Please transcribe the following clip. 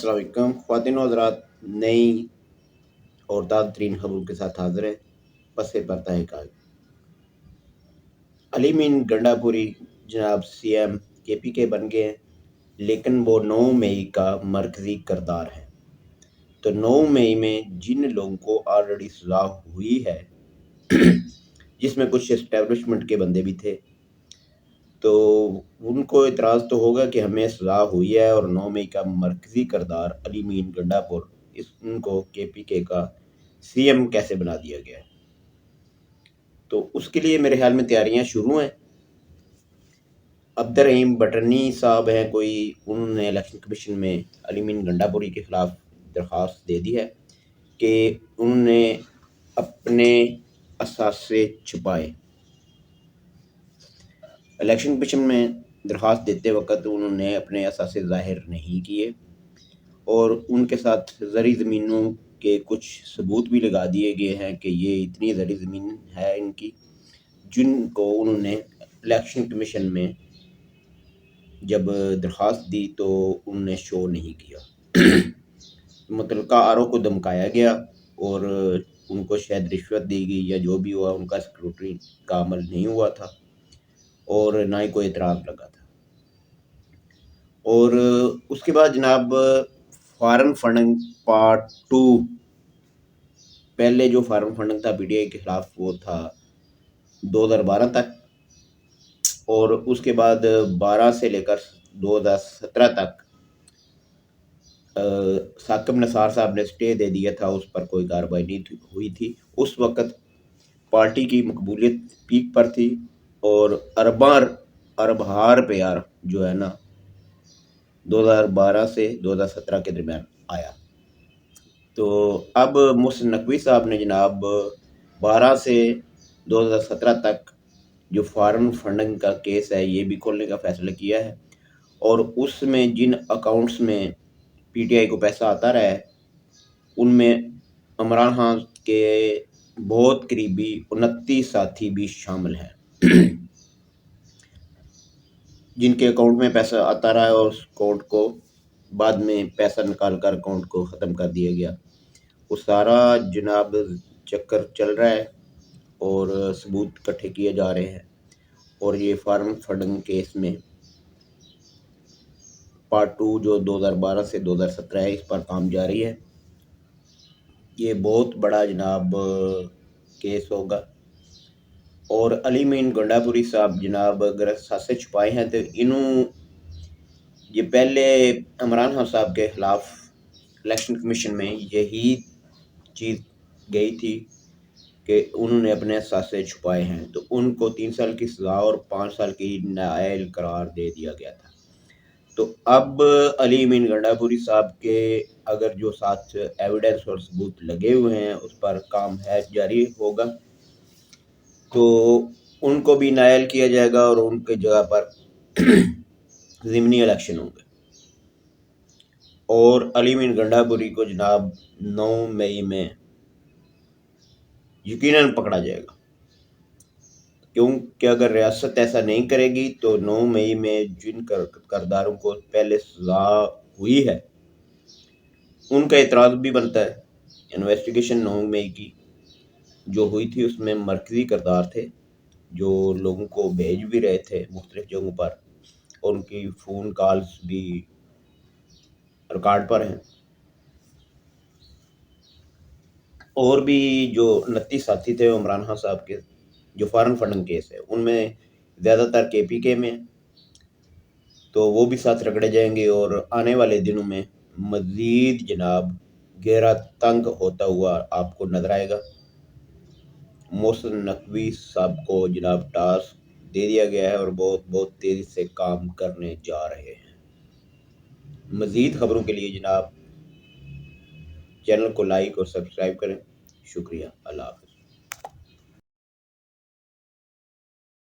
अस्सलाम वालेकुम ख्वातीन और हज़रात, नई और ताज़ा तरीन खबरों के साथ हाजिर है। पसे पर्दा है काज अली मीन गंडापुरी जनाब CM KPK बन गए हैं, लेकिन वो 9 मई का मरकज़ी किरदार है। तो 9 मई में जिन लोगों को ऑलरेडी सज़ा हुई है जिसमें कुछ इस्टेब्लिशमेंट के बंदे भी थे, तो उनको इतराज़ तो होगा कि हमें सज़ा हुई है और 9 मई का मरकज़ी किरदार अली मीन गंडापुर उनको KPK का CM कैसे बना दिया गया है। तो उसके लिए मेरे ख्याल में तैयारियां शुरू हैं। अब्दुर्रहीम बटनी साहब हैं कोई, उन्होंने इलेक्शन कमीशन में अली मीन गंडापुरी के ख़िलाफ़ दरख्वास्त दे दी है कि उन्होंने अपने असासे छुपाए। इलेक्शन कमीशन में दरख्वास्त देते वक्त उन्होंने अपने असासे ज़ाहिर नहीं किए और उनके साथ ज़री ज़मीनों के कुछ सबूत भी लगा दिए गए हैं कि ये इतनी ज़री ज़मीन है इनकी, जिनको उन्होंने इलेक्शन कमीशन में जब दरख्वास्त दी तो उन्होंने शो नहीं किया। मुतलका आर ओ को धमकाया गया और उनको शायद रिश्वत दी गई या जो भी हुआ, उनका सिक्योरिटी का अमल नहीं हुआ था और ना ही कोई एतराज़ लगा था। और उसके बाद जनाब फॉरेन फंडिंग पार्ट 2, पहले जो फॉरेन फंडिंग था PTI के ख़िलाफ़ वो था 2012 तक, और उसके बाद 12 से लेकर 2017 तक साकिब निसार साहब ने स्टे दे दिया था, उस पर कोई कार्रवाई नहीं हुई थी। उस वक़्त पार्टी की मकबूलियत पीक पर थी और अरबहार रुपया जो है ना 2012 से 2017 के दरमियान आया। तो अब मोहसिन नकवी साहब ने जनाब 12 से 2017 तक जो फॉरेन फंडिंग का केस है ये भी खोलने का फैसला किया है, और उसमें जिन अकाउंट्स में PTI को पैसा आता रहा है उनमें इमरान खान के बहुत करीबी 29 साथी भी शामिल हैं जिनके अकाउंट में पैसा आता रहा है और उस अकाउंट को बाद में पैसा निकाल कर अकाउंट को ख़त्म कर दिया गया। वो सारा जनाब चक्कर चल रहा है और सबूत इकट्ठे किए जा रहे हैं, और ये फॉरेन फंडिंग केस में पार्ट 2 जो 2012 से 2017 है, इस पर काम जारी है। ये बहुत बड़ा जनाब केस होगा। और अली मीन गंडापुरी साहब जनाब अगर सासे छुपाए हैं तो ये पहले इमरान खान साहब के ख़िलाफ़ इलेक्शन कमीशन में यही चीज़ गई थी कि उन्होंने अपने सासे छुपाए हैं, तो उनको 3 साल की सज़ा और 5 साल की नाअहल करार दे दिया गया था। तो अब अली मीन गंडापुरी साहब के अगर जो साथ एविडेंस और सबूत लगे हुए हैं उस पर काम है जारी होगा, तो उनको भी नायल किया जाएगा और उनके जगह पर ज़िमनी इलेक्शन होंगे। और अली मीन गंडापुरी को जनाब 9 मई में यकीनन पकड़ा जाएगा, क्योंकि अगर रियासत ऐसा नहीं करेगी तो 9 मई में जिन करदारों को पहले सज़ा हुई है उनका एतराज़ भी बनता है। इन्वेस्टिगेशन 9 मई की जो हुई थी उसमें मरकज़ी किरदार थे जो लोगों को भेज भी रहे थे मुख्तलिफ जगहों पर, और उनकी फ़ोन कॉल्स भी रिकॉर्ड पर हैं। और भी जो 29 साथी थे इमरान खान साहब के जो फॉरेन फंडिंग केस है उनमें ज़्यादातर KPK में, तो वो भी साथ रगड़े जाएंगे और आने वाले दिनों में मज़ीद जनाब घेरा तंग होता हुआ आपको नज़र आएगा। मोहसिन नकवी साहब को जनाब टास्क दे दिया गया है और बहुत तेज़ी से काम करने जा रहे हैं। मज़ीद खबरों के लिए जनाब चैनल को लाइक और सब्सक्राइब करें। शुक्रिया। अल्लाह हाफ़िज़।